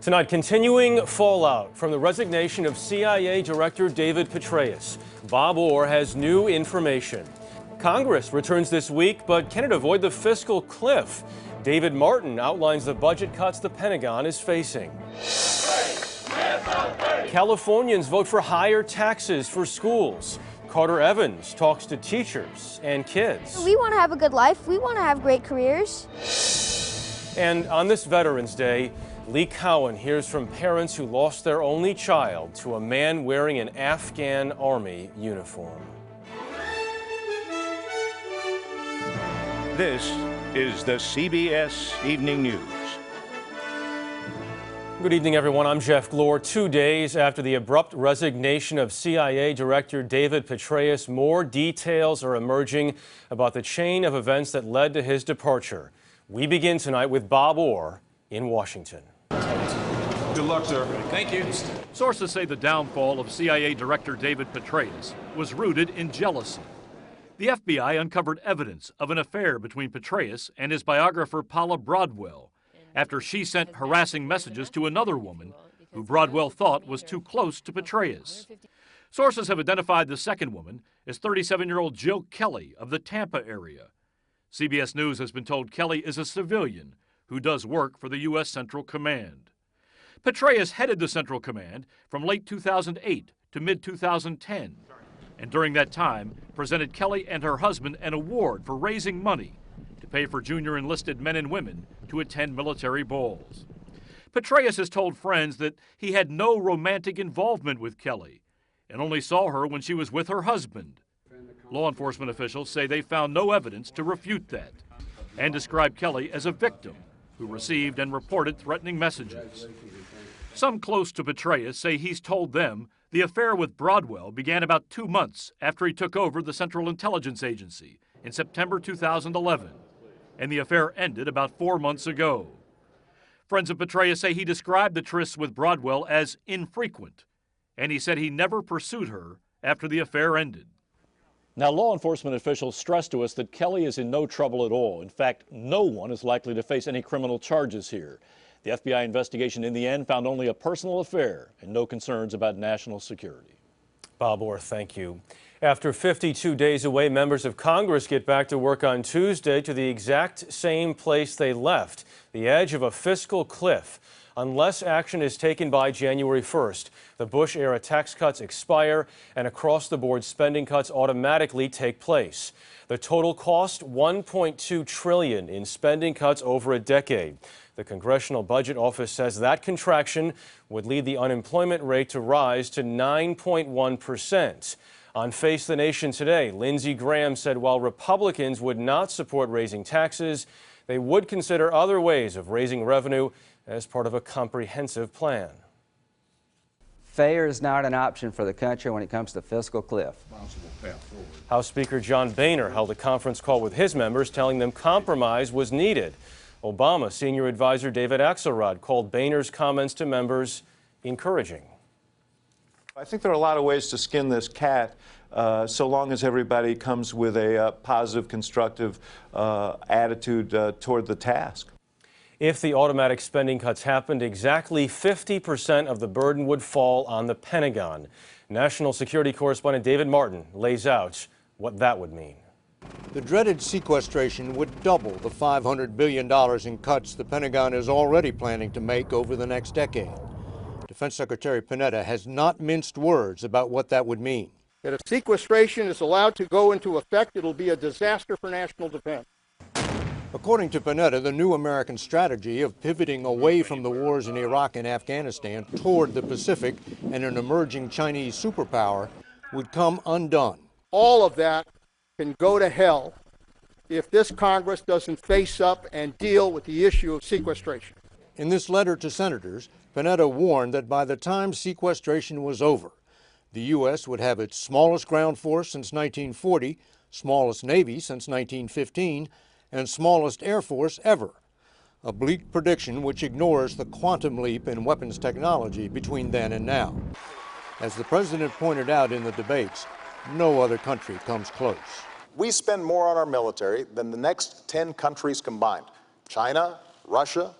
Tonight, continuing fallout from the resignation of CIA Director David Petraeus. Bob Orr has new information. Congress returns this week, but can it avoid the fiscal cliff? David Martin outlines the budget cuts the Pentagon is facing. Californians vote for higher taxes for schools. Carter Evans talks to teachers and kids. We want to have a good life. We want to have great careers. And on this Veterans Day, Lee Cowan hears from parents who lost their only child to a man wearing an Afghan army uniform. This is the CBS Evening News. Good evening, everyone. I'm Jeff Glor. 2 days after the abrupt resignation of CIA Director David Petraeus, more details are emerging about the chain of events that led to his departure. We begin tonight with Bob Orr in Washington. Good luck, sir. Thank you. Sources say the downfall of CIA Director David Petraeus was rooted in jealousy. The FBI uncovered evidence of an affair between Petraeus and his biographer Paula Broadwell after she sent harassing messages to another woman who Broadwell thought was too close to Petraeus. Sources have identified the second woman as 37-year-old Jill Kelly of the Tampa area. CBS News has been told Kelly is a civilian who does work for the U.S. Central Command. Petraeus headed the Central Command from late 2008 to mid-2010, and during that time presented Kelly and her husband an award for raising money to pay for junior enlisted men and women to attend military balls. Petraeus has told friends that he had no romantic involvement with Kelly and only saw her when she was with her husband. Law enforcement officials say they found no evidence to refute that and describe Kelly as a victim who received and reported threatening messages. Some close to Petraeus say he's told them the affair with Broadwell began about 2 months after he took over the Central Intelligence Agency in September 2011, and the affair ended about 4 months ago. Friends of Petraeus say he described the trysts with Broadwell as infrequent, and he said he never pursued her after the affair ended. Now, law enforcement officials stressed to us that Kelly is in no trouble at all. In fact, no one is likely to face any criminal charges here. The FBI investigation in the end found only a personal affair and no concerns about national security. Bob Orr, thank you. After 52 days away, members of Congress get back to work on Tuesday to the exact same place they left, the edge of a fiscal cliff. Unless action is taken by January 1st, the Bush-era tax cuts expire and across-the-board spending cuts automatically take place. The total cost, $1.2 trillion in spending cuts over a decade. The Congressional Budget Office says that contraction would lead the unemployment rate to rise to 9.1%. On Face the Nation today, Lindsey Graham said while Republicans would not support raising taxes, they would consider other ways of raising revenue as part of a comprehensive plan. Failure is not an option for the country when it comes to fiscal cliff. House Speaker John Boehner held a conference call with his members telling them compromise was needed. Obama senior advisor David Axelrod called Boehner's comments to members encouraging. I think there are a lot of ways to skin this cat, so long as everybody comes with a positive, constructive attitude toward the task. If the automatic spending cuts happened, exactly 50% of the burden would fall on the Pentagon. National security correspondent David Martin lays out what that would mean. The dreaded sequestration would double the $500 billion in cuts the Pentagon is already planning to make over the next decade. Defense Secretary Panetta has not minced words about what that would mean. That if sequestration is allowed to go into effect, it'll be a disaster for national defense. According to Panetta, the new American strategy of pivoting away from the wars in Iraq and Afghanistan toward the Pacific and an emerging Chinese superpower would come undone. All of that can go to hell if this Congress doesn't face up and deal with the issue of sequestration. In this letter to senators, Panetta warned that by the time sequestration was over, the U.S. would have its smallest ground force since 1940, smallest Navy since 1915, and smallest Air Force ever. A bleak prediction which ignores the quantum leap in weapons technology between then and now. As the president pointed out in the debates, no other country comes close. We spend more on our military than the next 10 countries combined. China, Russia,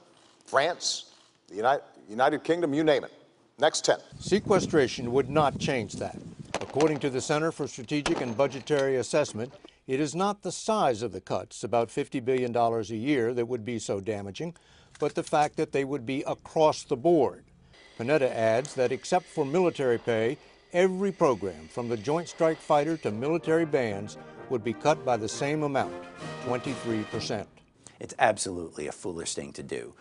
France, the United Kingdom, you name it. Next 10. Sequestration would not change that. According to the Center for Strategic and Budgetary Assessment, it is not the size of the cuts, about $50 billion a year, that would be so damaging, but the fact that they would be across the board. Panetta adds that except for military pay, every program from the Joint Strike Fighter to military bands would be cut by the same amount, 23%. It's absolutely a foolish thing to do.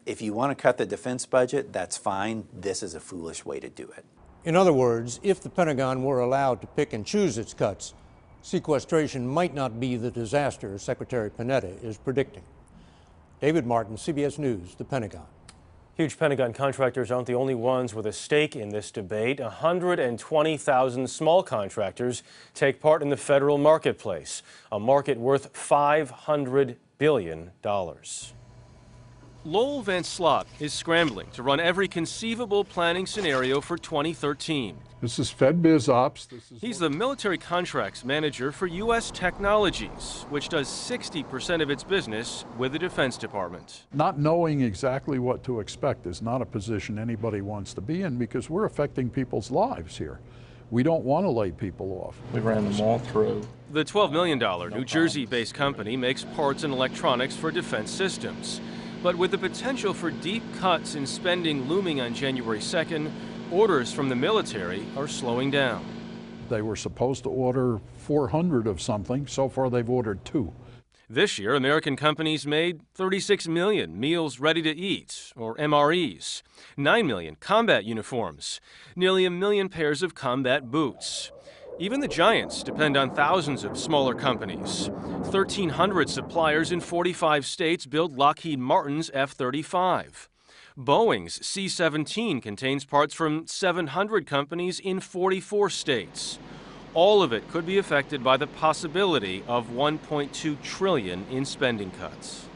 If you want to cut the defense budget, that's fine. This is a foolish way to do it. In other words, if the Pentagon were allowed to pick and choose its cuts, sequestration might not be the disaster Secretary Panetta is predicting. David Martin, CBS News, the Pentagon. Huge Pentagon contractors aren't the only ones with a stake in this debate. 120,000 small contractors take part in the federal marketplace, a market worth $500 billion. Lowell Van Slot is scrambling to run every conceivable planning scenario for 2013. This is FedBiz Ops. He's the military contracts manager for U.S. Technologies, which does 60% of its business with the Defense Department. Not knowing exactly what to expect is not a position anybody wants to be in because we're affecting people's lives here. We don't want to lay people off. We ran them all through. The $12 million New Jersey-based company makes parts and electronics for defense systems. But with the potential for deep cuts in spending looming on January 2nd, orders from the military are slowing down. They were supposed to order 400 of something. So far, they've ordered 2. This year, American companies made 36 million meals ready to eat, or MREs, 9 million combat uniforms, nearly 1 million pairs of combat boots. Even the giants depend on thousands of smaller companies. 1,300 suppliers in 45 states build Lockheed Martin's F-35. Boeing's C-17 contains parts from 700 companies in 44 states. All of it could be affected by the possibility of $1.2 trillion in spending cuts.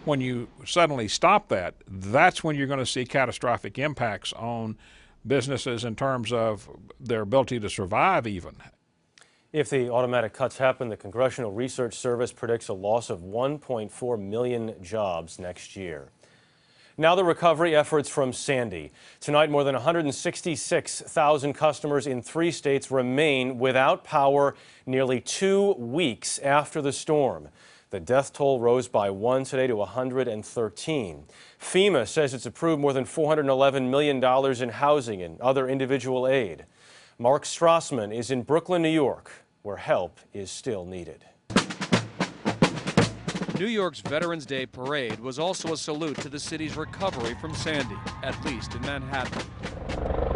When you suddenly stop that, that's when you're going to see catastrophic impacts on businesses in terms of their ability to survive even. If the automatic cuts happen, the Congressional Research Service predicts a loss of 1.4 million jobs next year. Now the recovery efforts from Sandy. Tonight, more than 166,000 customers in 3 states remain without power nearly 2 weeks after the storm. The death toll rose by 1 today to 113. FEMA says it's approved more than $411 million in housing and other individual aid. Mark Strassman is in Brooklyn, New York, where help is still needed. New York's Veterans Day parade was also a salute to the city's recovery from Sandy, at least in Manhattan.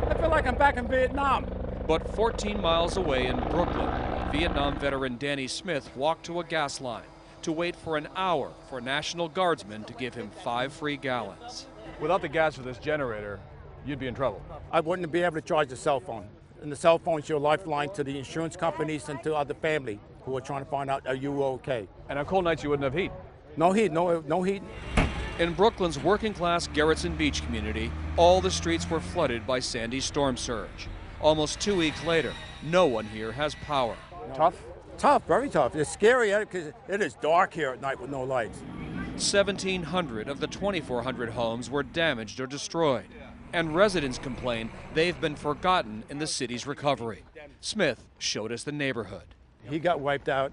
I feel like I'm back in Vietnam. But 14 miles away in Brooklyn, Vietnam veteran Danny Smith walked to a gas line to wait for an hour for National Guardsmen to give him 5 free gallons. Without the gas for this generator, you'd be in trouble. I wouldn't be able to charge the cell phone. And the cell phone's your lifeline to the insurance companies and to other family who are trying to find out, are you okay? And on cold nights, you wouldn't have heat. No heat, no heat. In Brooklyn's working-class Gerritsen Beach community, all the streets were flooded by Sandy's storm surge. Almost 2 weeks later, no one here has power. Tough? Tough, very tough. It's scary because it is dark here at night with no lights. 1,700 of the 2,400 homes were damaged or destroyed. And residents complain they've been forgotten in the city's recovery. Smith showed us the neighborhood. He got wiped out.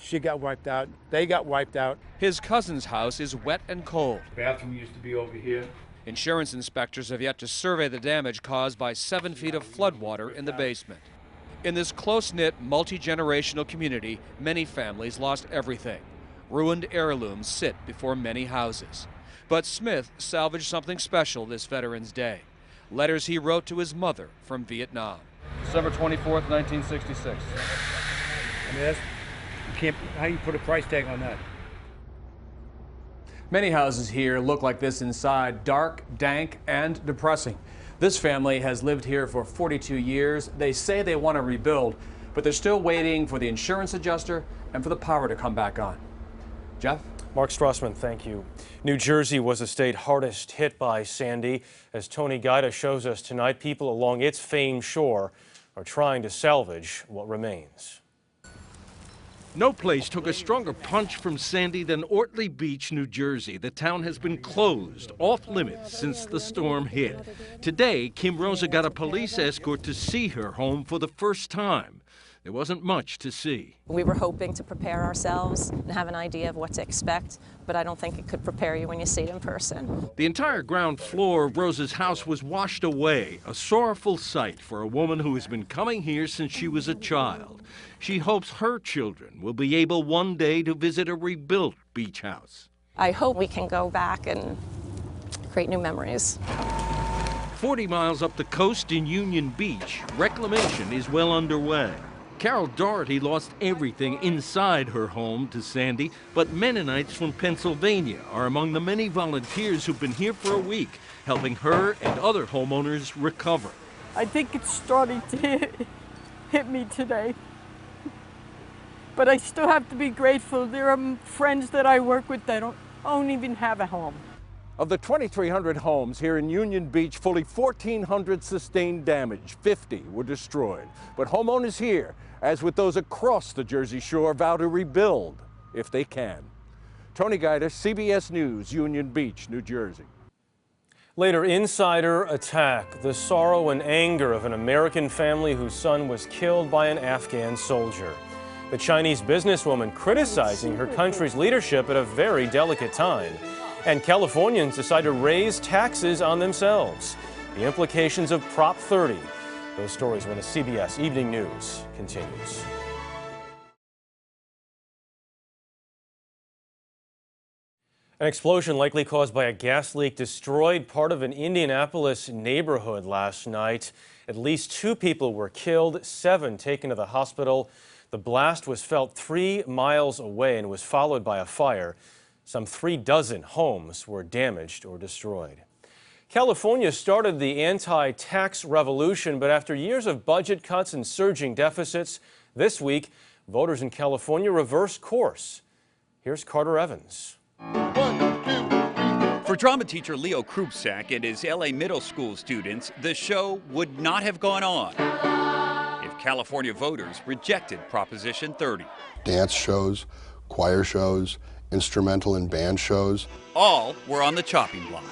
She got wiped out. They got wiped out. His cousin's house is wet and cold. The bathroom used to be over here. Insurance inspectors have yet to survey the damage caused by 7 feet of floodwater in the basement. In this close-knit, multi-generational community, many families lost everything. Ruined heirlooms sit before many houses. But Smith salvaged something special this Veterans Day. Letters he wrote to his mother from Vietnam. December 24th, 1966. I mean, how do you put a price tag on that? Many houses here look like this inside, dark, dank, and depressing. This family has lived here for 42 years. They say they want to rebuild, but they're still waiting for the insurance adjuster and for the power to come back on. Jeff? Mark Strassman, thank you. New Jersey was the state hardest hit by Sandy. As Tony Guida shows us tonight, people along its famed shore are trying to salvage what remains. No place took a stronger punch from Sandy than Ortley Beach, New Jersey. The town has been closed, off limits, since the storm hit. Today, Kim Rosa got a police escort to see her home for the first time. There wasn't much to see. We were hoping to prepare ourselves and have an idea of what to expect, but I don't think it could prepare you when you see it in person. The entire ground floor of Rosa's house was washed away, a sorrowful sight for a woman who has been coming here since she was a child. She hopes her children will be able one day to visit a rebuilt beach house. I hope we can go back and create new memories. 40 miles up the coast in Union Beach, reclamation is well underway. Carol Doherty lost everything inside her home to Sandy, but Mennonites from Pennsylvania are among the many volunteers who've been here for a week, helping her and other homeowners recover. I think it's starting to hit me today. But I still have to be grateful. There are friends that I work with that don't even have a home. Of the 2,300 homes here in Union Beach, fully 1,400 sustained damage. 50 were destroyed. But homeowners here, as with those across the Jersey Shore, vow to rebuild if they can. Tony Guida, CBS News, Union Beach, New Jersey. Later, insider attack. The sorrow and anger of an American family whose son was killed by an Afghan soldier. The Chinese businesswoman criticizing her country's leadership at a very delicate time. And Californians decide to raise taxes on themselves. The implications of Prop 30. Those stories when the CBS Evening News continues. An explosion likely caused by a gas leak destroyed part of an Indianapolis neighborhood last night. At least 2 people were killed, 7 taken to the hospital. The blast was felt 3 miles away and was followed by a fire. Some 36 homes were damaged or destroyed. California started the anti-tax revolution, but after years of budget cuts and surging deficits, this week, voters in California reversed course. Here's Carter Evans. For drama teacher Leo Krupsak and his LA middle school students, the show would not have gone on if California voters rejected Proposition 30. Dance shows, choir shows, instrumental and band shows. All were on the chopping block.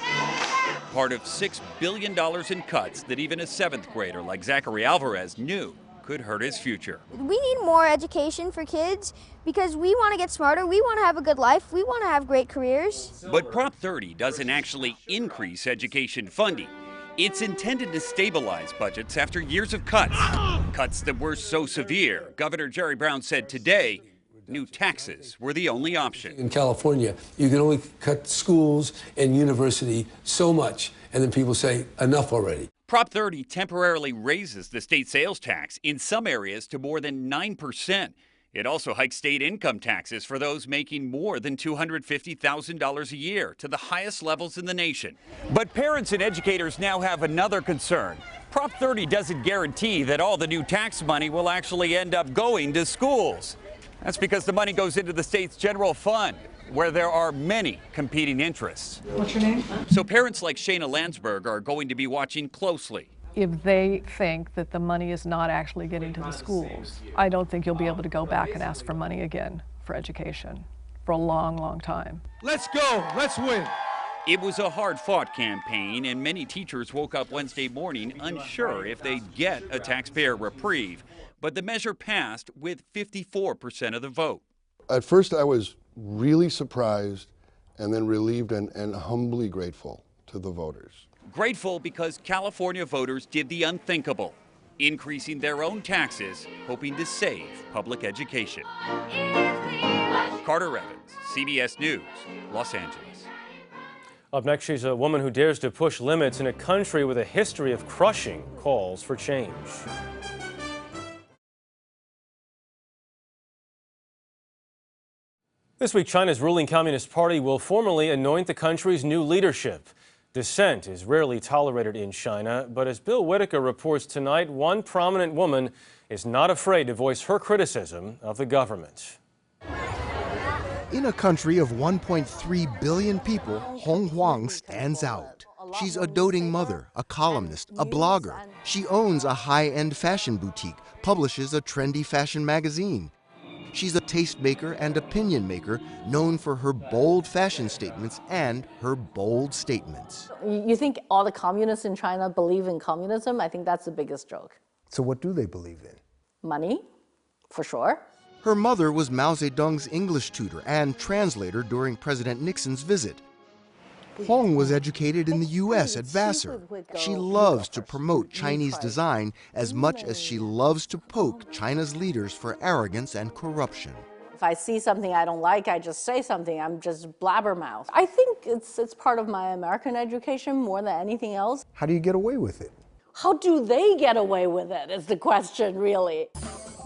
Part of $6 billion in cuts that even a 7th grader like Zachary Alvarez knew could hurt his future. We need more education for kids because we want to get smarter, we want to have a good life, we want to have great careers. But Prop 30 doesn't actually increase education funding. It's intended to stabilize budgets after years of cuts. Cuts that were so severe, Governor Jerry Brown said today, new taxes were the only option. In California, you can only cut schools and university so much, and then people say, enough already. Prop 30 temporarily raises the state sales tax in some areas to more than 9%. It also hikes state income taxes for those making more than $250,000 a year to the highest levels in the nation. But parents and educators now have another concern. Prop 30 doesn't guarantee that all the new tax money will actually end up going to schools. That's because the money goes into the state's general fund, where there are many competing interests. What's your name? So parents like Shayna Landsberg are going to be watching closely. If they think that the money is not actually getting to the schools, I don't think you'll be able to go back and ask for money again for education for a long, long time. Let's go, let's win. It was a hard-fought campaign, and many teachers woke up Wednesday morning unsure if they'd get a taxpayer reprieve. But the measure passed with 54% of the vote. At first I was really surprised and then relieved and humbly grateful to the voters. Grateful because California voters did the unthinkable, increasing their own taxes, hoping to save public education. Carter Evans, CBS News, Los Angeles. Up next, she's a woman who dares to push limits in a country with a history of crushing calls for change. This week, China's ruling Communist Party will formally anoint the country's new leadership. Dissent is rarely tolerated in China, but as Bill Whitaker reports tonight, one prominent woman is not afraid to voice her criticism of the government. In a country of 1.3 billion people, Hong Huang stands out. She's a doting mother, a columnist, a blogger. She owns a high-end fashion boutique, publishes a trendy fashion magazine. She's a tastemaker and opinion maker, known for her bold fashion statements and her bold statements. You think all the communists in China believe in communism? I think that's the biggest joke. So what do they believe in? Money, for sure. Her mother was Mao Zedong's English tutor and translator during President Nixon's visit. Hong was educated in the U.S. at Vassar. She loves to promote Chinese design as much as she loves to poke China's leaders for arrogance and corruption. If I see something I don't like, I just say something. I'm just blabbermouth. I think it's part of my American education more than anything else. How do you get away with it? How do they get away with it is the question, really.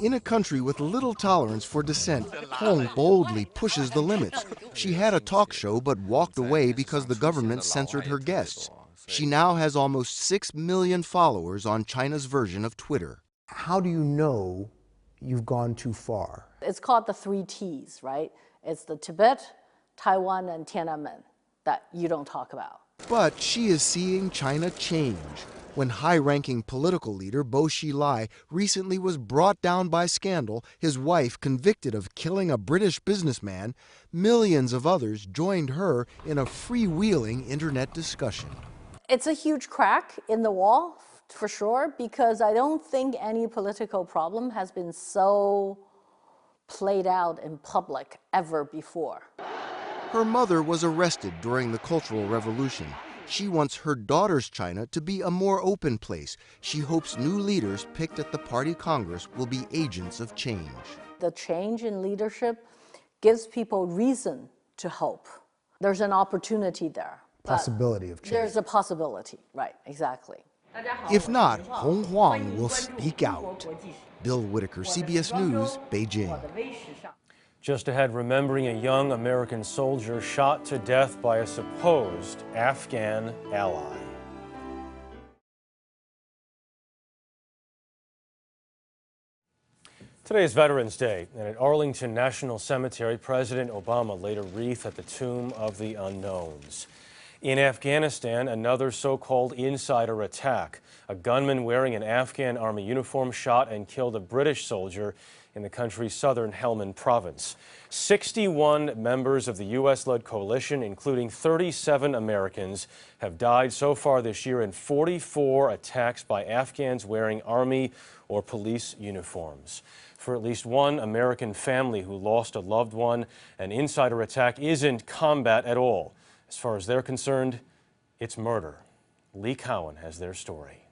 In a country with little tolerance for dissent, Hong boldly pushes the limits. She had a talk show but walked away because the government censored her guests. She now has almost 6 million followers on China's version of Twitter. How do you know you've gone too far? It's called the 3 T's, right? It's the Tibet, Taiwan, and Tiananmen that you don't talk about. But she is seeing China change. When high-ranking political leader Bo Xilai recently was brought down by scandal, his wife convicted of killing a British businessman, millions of others joined her in a freewheeling internet discussion. It's a huge crack in the wall, for sure, because I don't think any political problem has been so played out in public ever before. Her mother was arrested during the Cultural Revolution. She wants her daughter's China to be a more open place. She hopes new leaders picked at the party Congress will be agents of change. The change in leadership gives people reason to hope. There's an opportunity there. Possibility of change. There's a possibility, right, exactly. If not, Hong Huang will speak out. Bill Whitaker, CBS News, Beijing. Just ahead, remembering a young American soldier shot to death by a supposed Afghan ally. Today is Veterans Day, and at Arlington National Cemetery, President Obama laid a wreath at the Tomb of the Unknowns. In Afghanistan, another so-called insider attack. A gunman wearing an Afghan army uniform shot and killed a British soldier in the country's southern Helmand province. 61 members of the U.S.-led coalition, including 37 Americans, have died so far this year in 44 attacks by Afghans wearing army or police uniforms. For at least one American family who lost a loved one, an insider attack isn't combat at all. As far as they're concerned, it's murder. Lee Cowan has their story.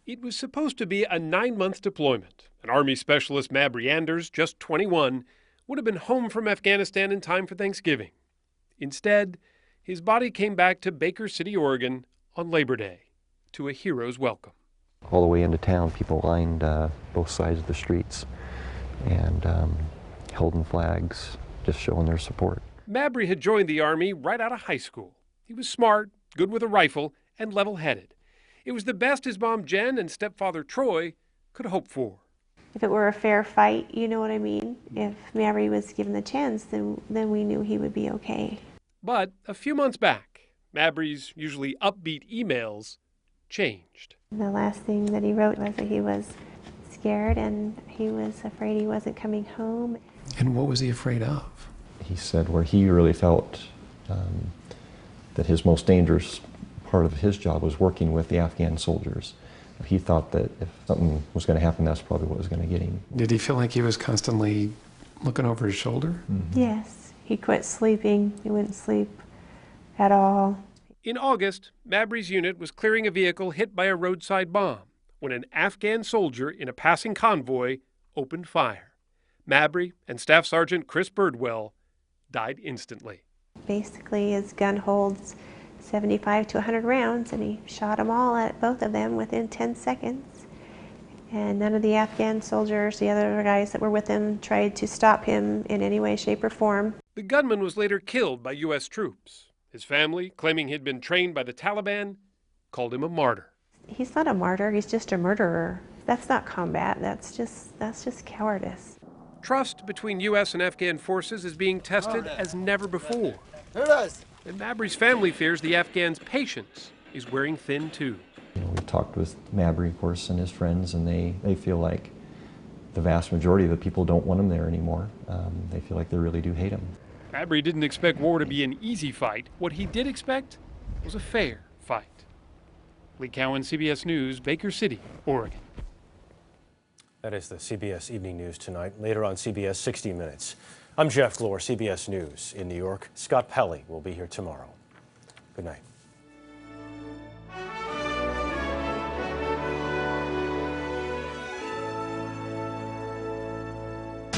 It was supposed to be a 9-month deployment. And Army Specialist Mabry Anders, just 21, would have been home from Afghanistan in time for Thanksgiving. Instead, his body came back to Baker City, Oregon on Labor Day, to a hero's welcome. All the way into town, people lined both sides of the streets and holding flags, just showing their support. Mabry had joined the Army right out of high school. He was smart, good with a rifle, and level-headed. It was the best his mom Jen and stepfather Troy could hope for. If it were a fair fight, you know what I mean? If Mabry was given the chance, then we knew he would be okay. But a few months back, Mabry's usually upbeat emails changed. The last thing that he wrote was that he was scared and he was afraid he wasn't coming home. And what was he afraid of? He said where he really felt that his most dangerous part of his job was working with the Afghan soldiers. He thought that if something was going to happen, that's probably what was going to get him. Did he feel like he was constantly looking over his shoulder? Mm-hmm. Yes. He quit sleeping. He wouldn't sleep at all. In August, Mabry's unit was clearing a vehicle hit by a roadside bomb when an Afghan soldier in a passing convoy opened fire. Mabry and Staff Sergeant Chris Birdwell died instantly. Basically, his gun holds 75 to 100 rounds, and he shot them all at both of them within 10 seconds. And none of the Afghan soldiers, the other guys that were with him, tried to stop him in any way, shape, or form. The gunman was later killed by U.S. troops. His family, claiming he'd been trained by the Taliban, called him a martyr. He's not a martyr, he's just a murderer. That's not combat, that's just cowardice. Trust between U.S. and Afghan forces is being tested as never before. And Mabry's family fears the Afghans' patience is wearing thin too. We talked with Mabry, of course, and his friends, and they feel like the vast majority of the people don't want him there anymore. They feel like they really do hate him. Mabry didn't expect war to be an easy fight. What he did expect was a fair fight. Lee Cowan, CBS News, Baker City, Oregon. That is the CBS Evening News tonight. Later on CBS 60 Minutes. I'm Jeff Glor, CBS News in New York. Scott Pelley will be here tomorrow. Good night.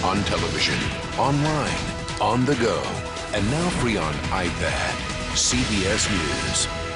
On television, online, on the go, and now free on iPad. CBS News.